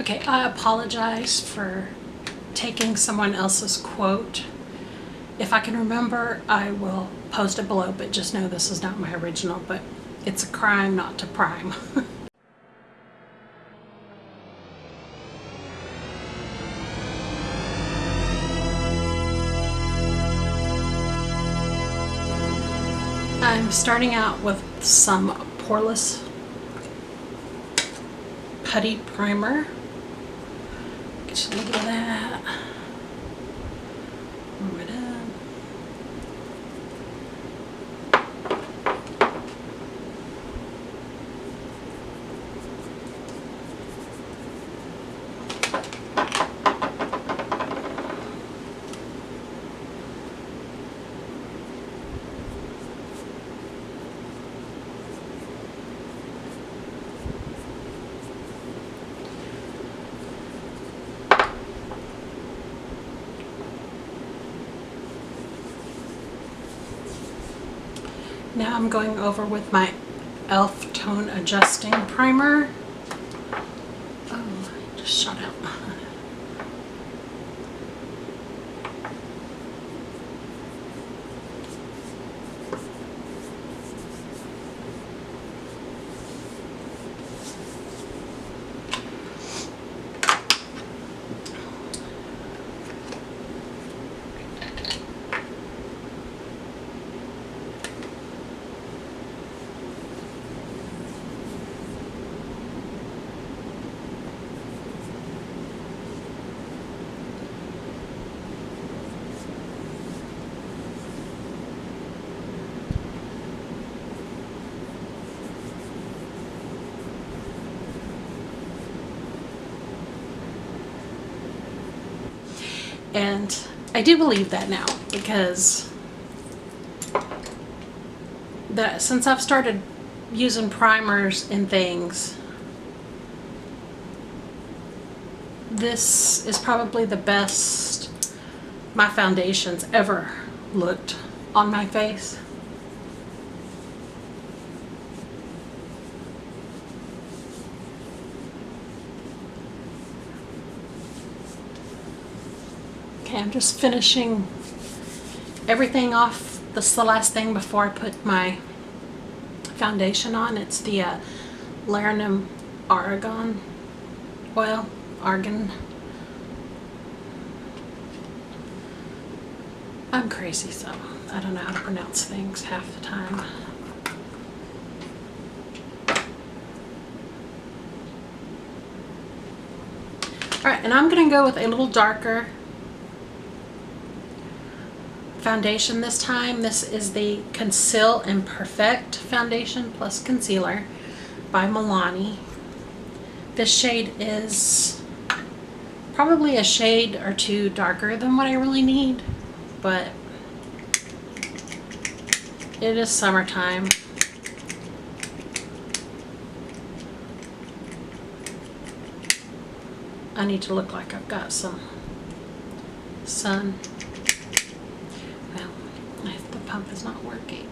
Okay, I apologize for taking someone else's quote. If I can remember, I will post it below, but just know this is not my original, but it's a crime not to prime. I'm starting out with some Poreless Putty primer. Just a little bit of that. Warm it up. Now I'm going over with my e.l.f. Tone Adjusting Primer. Oh, it just shot out. And I do believe that now, because since I've started using primers and things, this is probably the best my foundation's ever looked on my face. Okay, I'm just finishing everything off. This is the last thing before I put my foundation on. It's the Larenim Argan oil. Argan. I'm crazy, so I don't know how to pronounce things half the time. Alright, and I'm going to go with a little darker foundation this time. This is the Conceal and Perfect Foundation plus Concealer by Milani. This shade is probably a shade or two darker than what I really need, but it is summertime. I need to look like I've got some sun. Well, the pump is not working.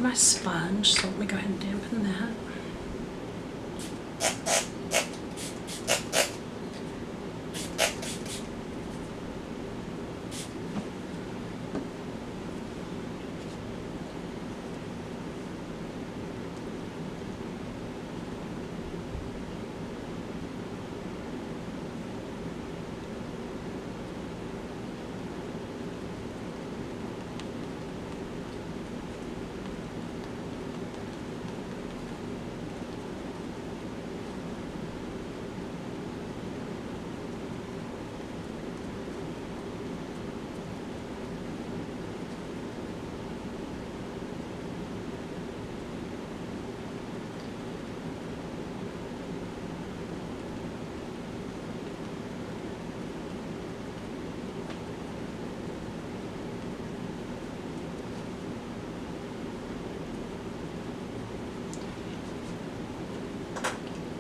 in my sponge, so let me go ahead and dampen that.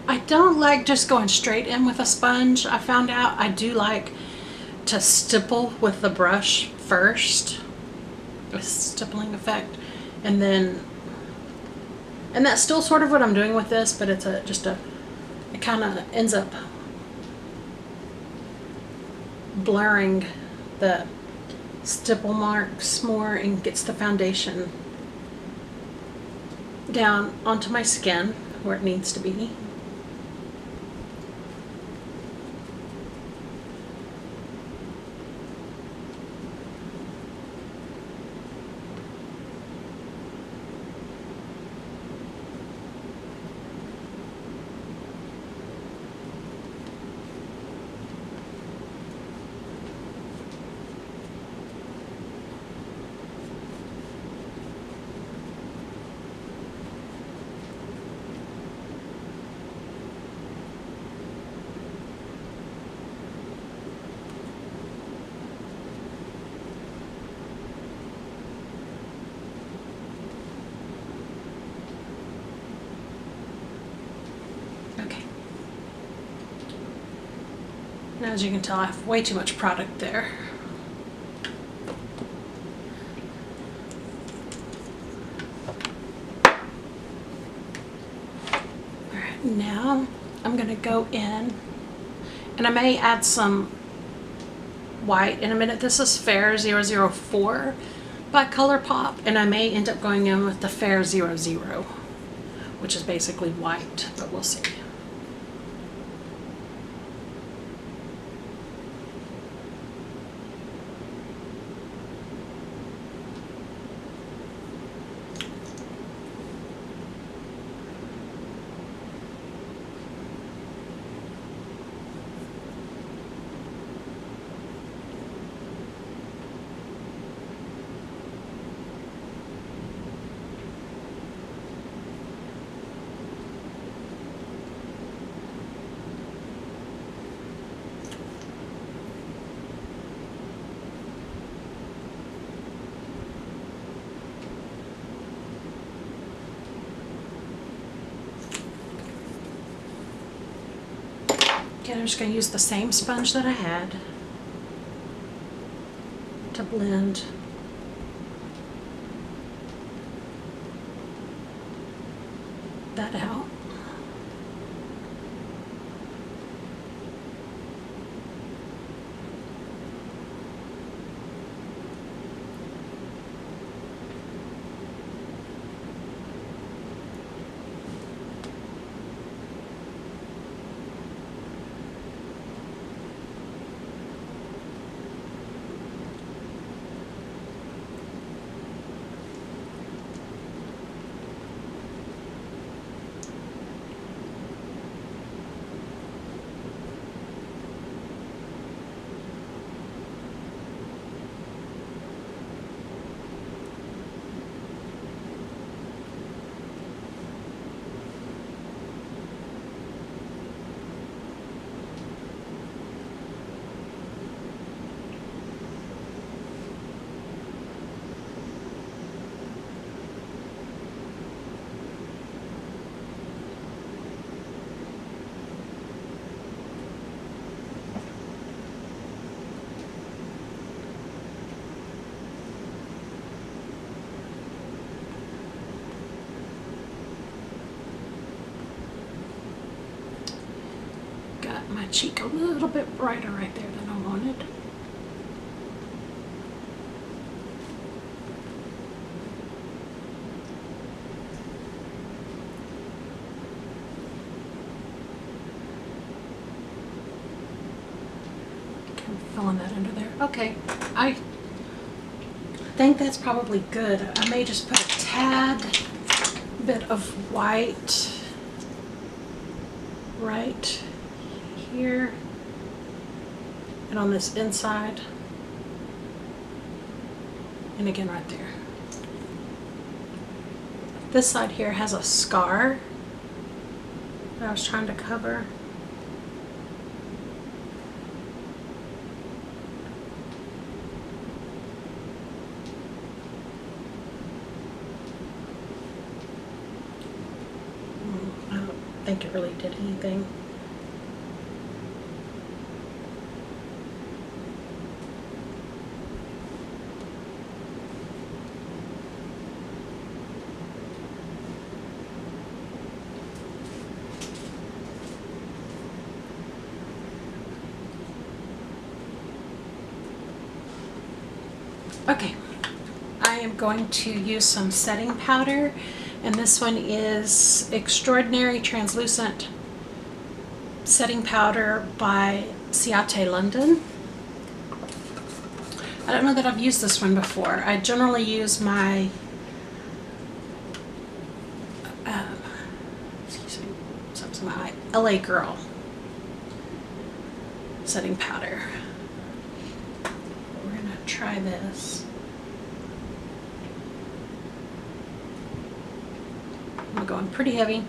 I don't like just going straight in with a sponge. I found out I do like to stipple with the brush first, a stippling effect, and that's still sort of what I'm doing with this, but it's it kind of ends up blurring the stipple marks more and gets the foundation down onto my skin where it needs to be. Now, as you can tell, I have way too much product there. Alright, now I'm going to go in, and I may add some white in a minute. This is Fair 004 by Colourpop, and I may end up going in with the Fair 00, which is basically white, but we'll see. Okay, I'm just going to use the same sponge that I had to blend that out. that cheek a little bit brighter right there than I wanted. I'm filling that under there. Okay, I think that's probably good. I may just put a tad bit of white right here and on this inside, and again right there. This side here has a scar that I was trying to cover. I don't think it really did anything. Okay, I am going to use some setting powder, and this one is Extraordinary Translucent Setting Powder by Ciate London. I don't know that I've used this one before. I generally use my LA Girl setting powder. We're gonna try this. I'm going pretty heavy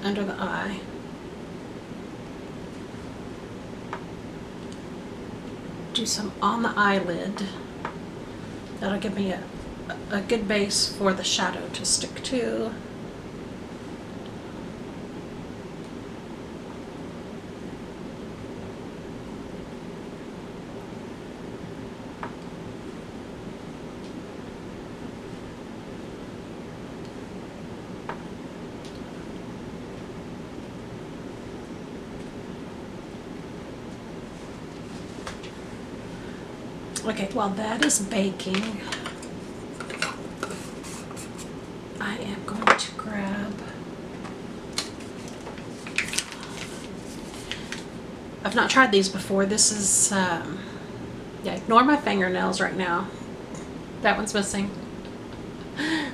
under the eye. Do some on the eyelid. That'll give me a good base for the shadow to stick to. Okay, while that is baking, I am going to grab, I've not tried these before. This is, yeah, ignore my fingernails right now. That one's missing.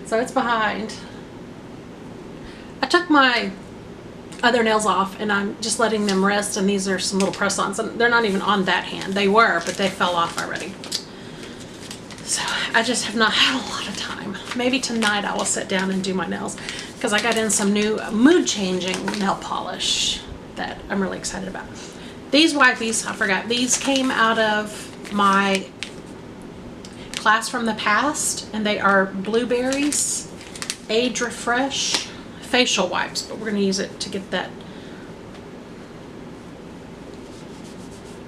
So it's behind. I took my other nails off and I'm just letting them rest, and these are some little press-ons, and they're not even on that hand. They were, but they fell off already. So I just have not had a lot of time. Maybe tonight I will sit down and do my nails, because I got in some new mood-changing nail polish that I'm really excited about. These wipes, I forgot, these came out of my class from the past, and they are Blueberries Age Refresh facial wipes, but we're going to use it to get that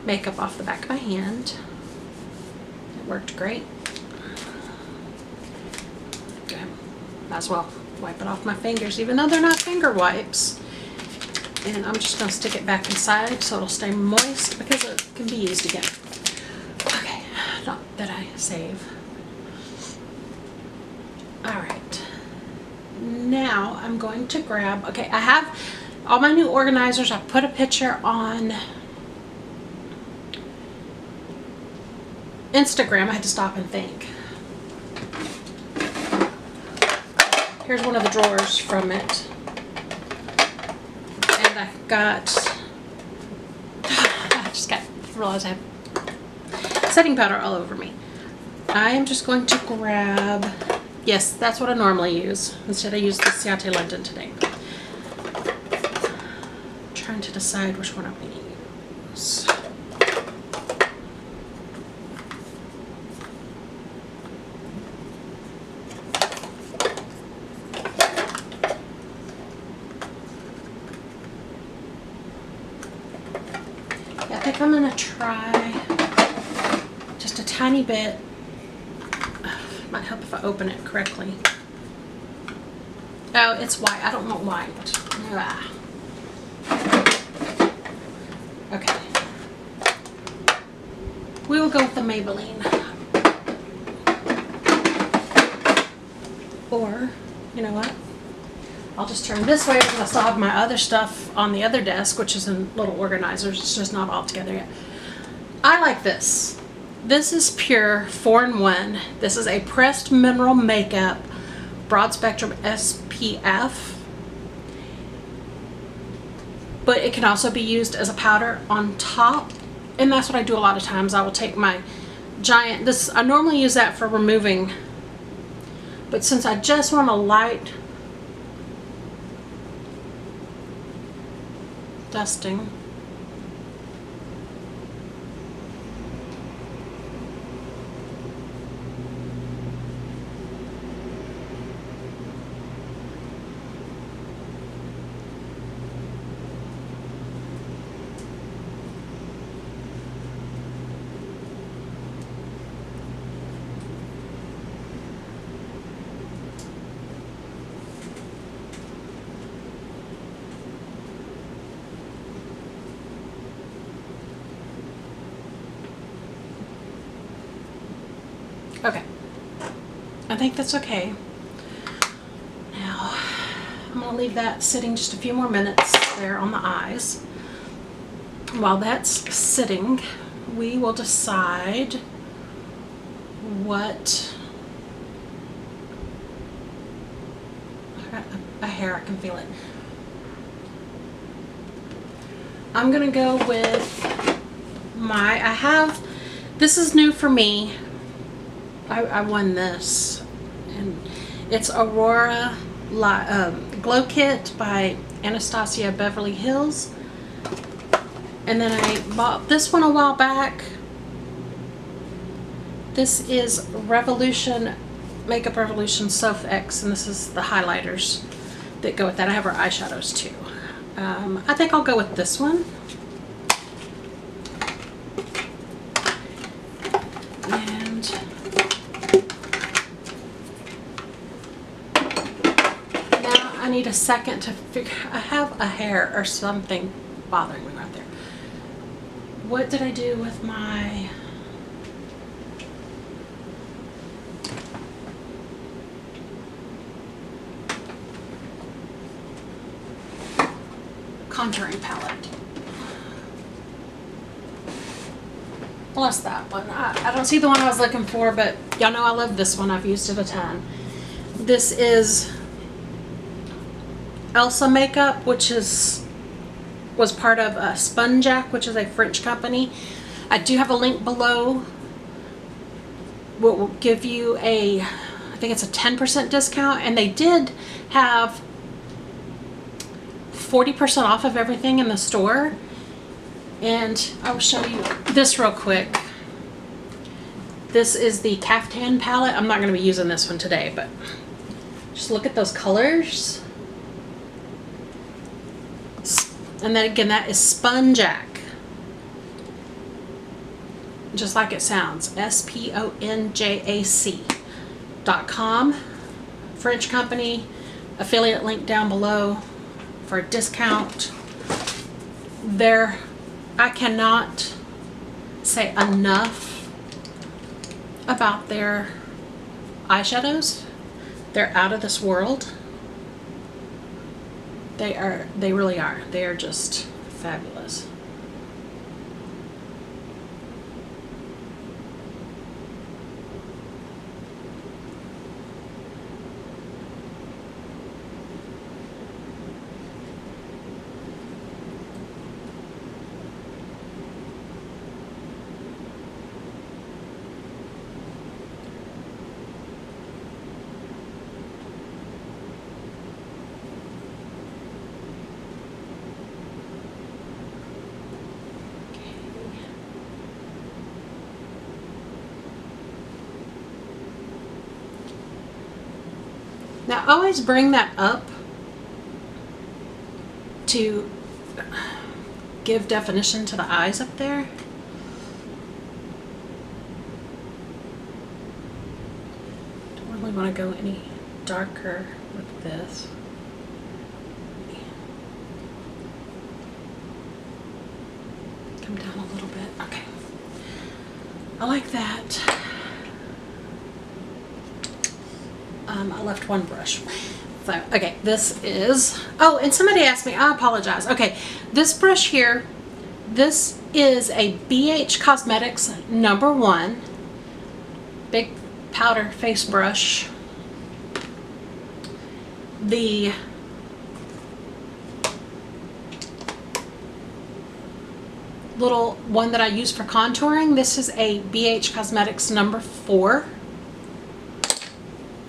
makeup off the back of my hand. It worked great. Okay. Might as well wipe it off my fingers, even though they're not finger wipes. And I'm just going to stick it back inside so it'll stay moist, because it can be used again. Okay, not that I save. Alright. Now I'm going to grab, okay, I have all my new organizers. I put a picture on Instagram. I had to stop and think. Here's one of the drawers from it. And I got, I just realized I have setting powder all over me. I am just going to grab, yes, that's what I normally use. Instead I use the Ciate London today. I'm trying to decide which one I'm going to use. Yeah, I think I'm going to try just a tiny bit. Might help if I open it correctly. Oh, it's white. I don't want white. Ah. Okay. We will go with the Maybelline. Or, you know what? I'll just turn this way because I still have my other stuff on the other desk, which is in little organizers. It's just not all together yet. I like this. This is Pure 4-in-1. This is a pressed mineral makeup, broad spectrum SPF. But it can also be used as a powder on top. And that's what I do a lot of times. I will take my giant, I normally use that for removing. But since I just want a light dusting, okay. I think that's okay. Now, I'm going to leave that sitting just a few more minutes there on the eyes. While that's sitting, we will decide what... I got a hair, I can feel it. I'm going to go with this is new for me. I won this, and it's Aurora Glow Kit by Anastasia Beverly Hills. And then I bought this one a while back. This is Makeup Revolution Soph X, and this is the highlighters that go with that. I have her eyeshadows too. I think I'll go with this one. I need a second to figure. I have a hair or something bothering me right there. What did I do with my contouring palette? Well, that's that one. I don't see the one I was looking for, but y'all know I love this one. I've used it a ton. This is Elsamakeup, which was part of Sponjac, which is a French company. I do have a link below. What will give you I think it's a 10% discount, and they did have 40% off of everything in the store. And I will show you this real quick. This is the Caftan palette. I'm not going to be using this one today, but just look at those colors. And then again, that is Sponjac. Just like it sounds. SPONJAC.com. French company. Affiliate link down below for a discount. I cannot say enough about their eyeshadows. They're out of this world. They really are. They are just fabulous. Now, always bring that up to give definition to the eyes up there. Don't really want to go any darker with this. come down a little bit. Okay. I like that. I left one brush. So, okay, this is, oh, and somebody asked me, I apologize. Okay, this brush here, this is a BH Cosmetics #1 big powder face brush. The little one that I use for contouring, this is a BH Cosmetics #4.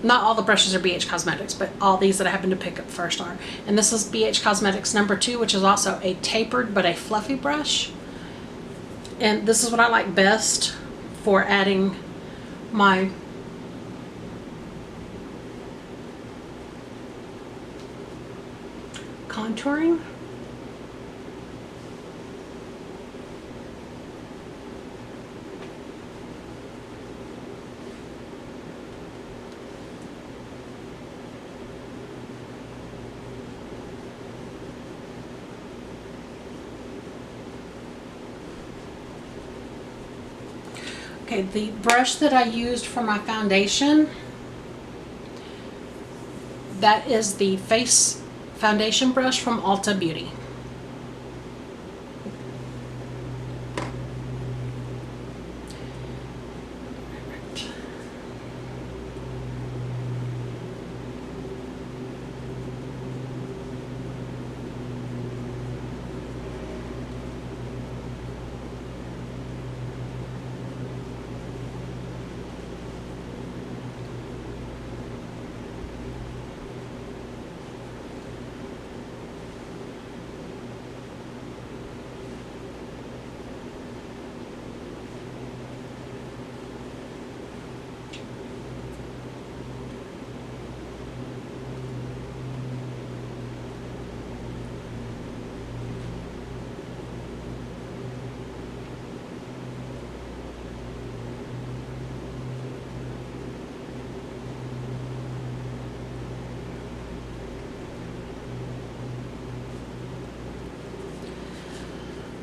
Not all the brushes are BH Cosmetics, but all these that I happen to pick up first are. And this is BH Cosmetics #2, which is also a tapered but a fluffy brush. And this is what I like best for adding my contouring. Okay, the brush that I used for my foundation, that is the face foundation brush from Ulta Beauty.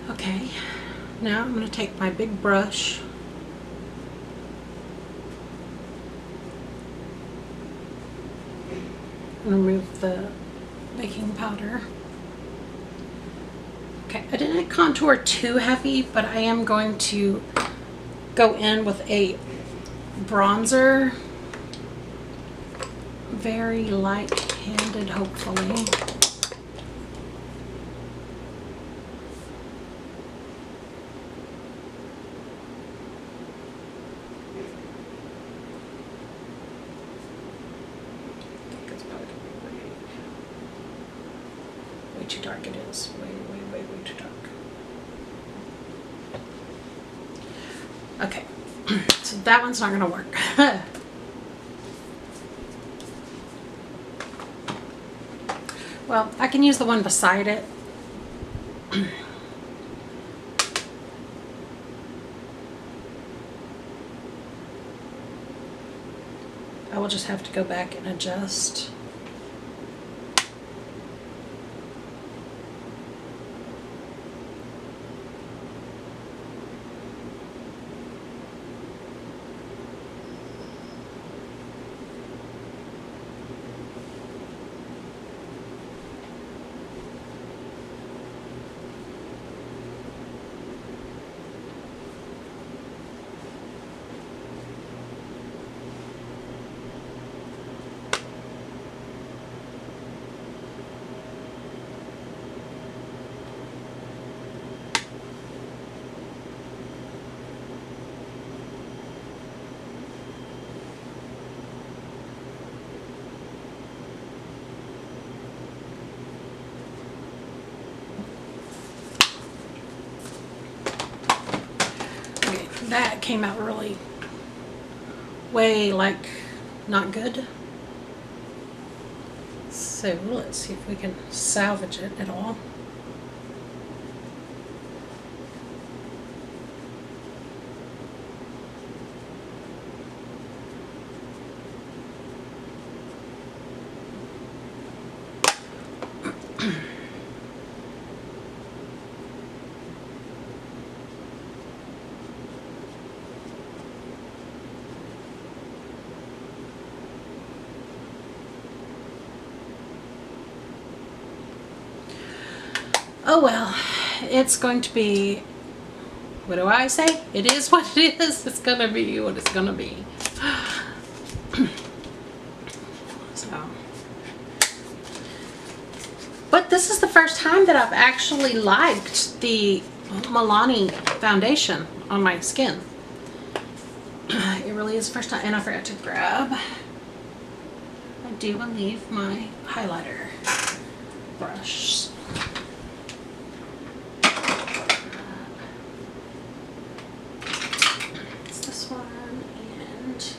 Okay, now I'm going to take my big brush and remove the baking powder. Okay, I didn't contour too heavy, but I am going to go in with a bronzer, very light-handed, hopefully. Too dark it is. Way too dark. Okay, so that one's not gonna work. Well, I can use the one beside it. I will just have to go back and adjust. That came out really way like not good. So let's see if we can salvage it at all. Oh well, it's going to be, what do I say? It is what it is. It's gonna be what it's gonna be. So, but this is the first time that I've actually liked the Milani foundation on my skin. It really is the first time. And I forgot to grab, I do believe, my highlighter brush. It's this one and this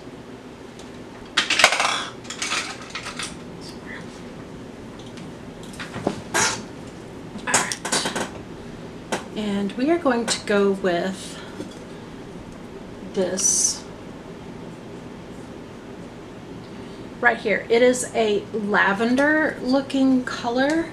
one. Alright. And we are going to go with this right here. It is a lavender looking color.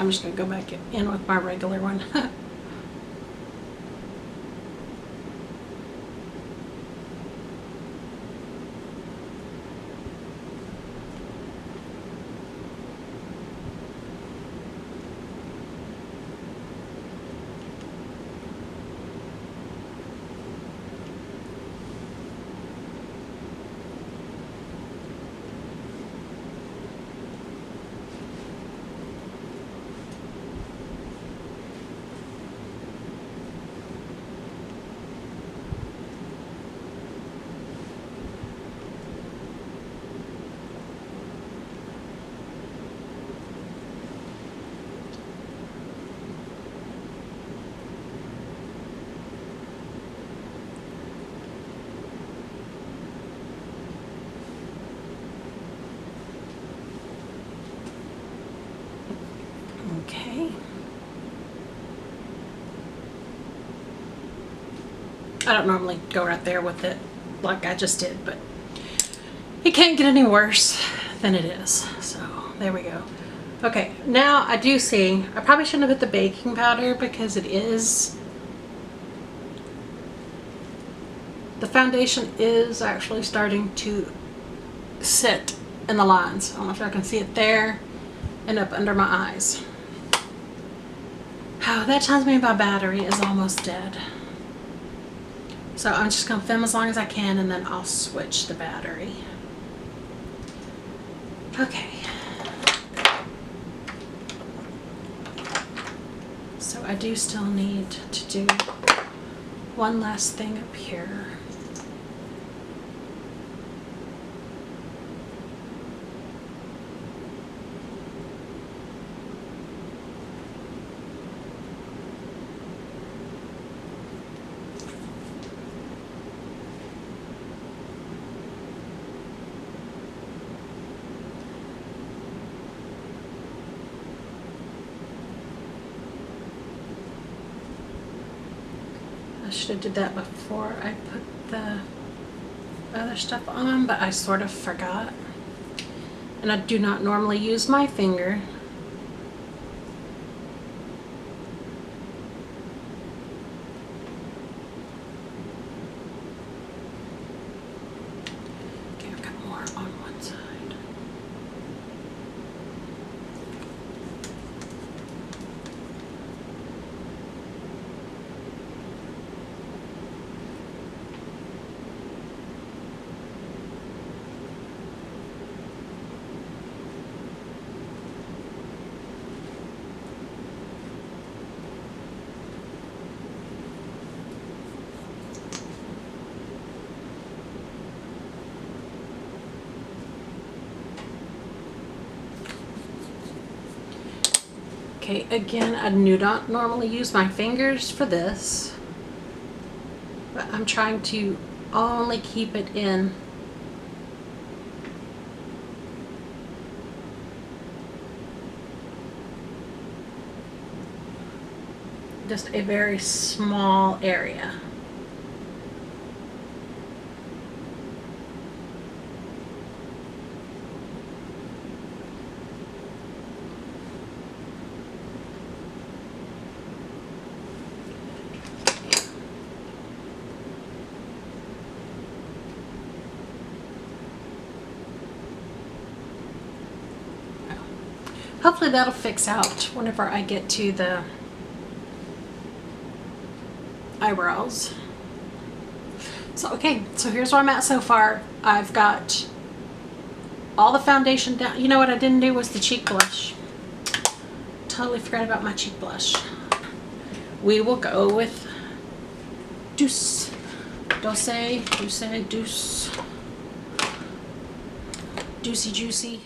I'm just going to go back in with my regular one. Okay. I don't normally go right there with it like I just did, but it can't get any worse than it is. So there we go. Okay, now I do see, I probably shouldn't have put the baking powder because it is, the foundation is actually starting to sit in the lines. I don't know if I can see it there and up under my eyes. Oh, that tells me my battery is almost dead. So I'm just going to film as long as I can and then I'll switch the battery. Okay. So I do still need to do one last thing up here. I should have did that before I put the other stuff on, but I sort of forgot. And I do not normally use my finger. Okay, I've got more on one side. Okay, again, I do not normally use my fingers for this, but I'm trying to only keep it in just a very small area. Hopefully that'll fix out whenever I get to the eyebrows. So okay, so here's where I'm at so far. I've got all the foundation down. You know what I didn't do was the cheek blush. Totally forgot about my cheek blush. We will go with Doucce. Doucce. Doucey Juicy.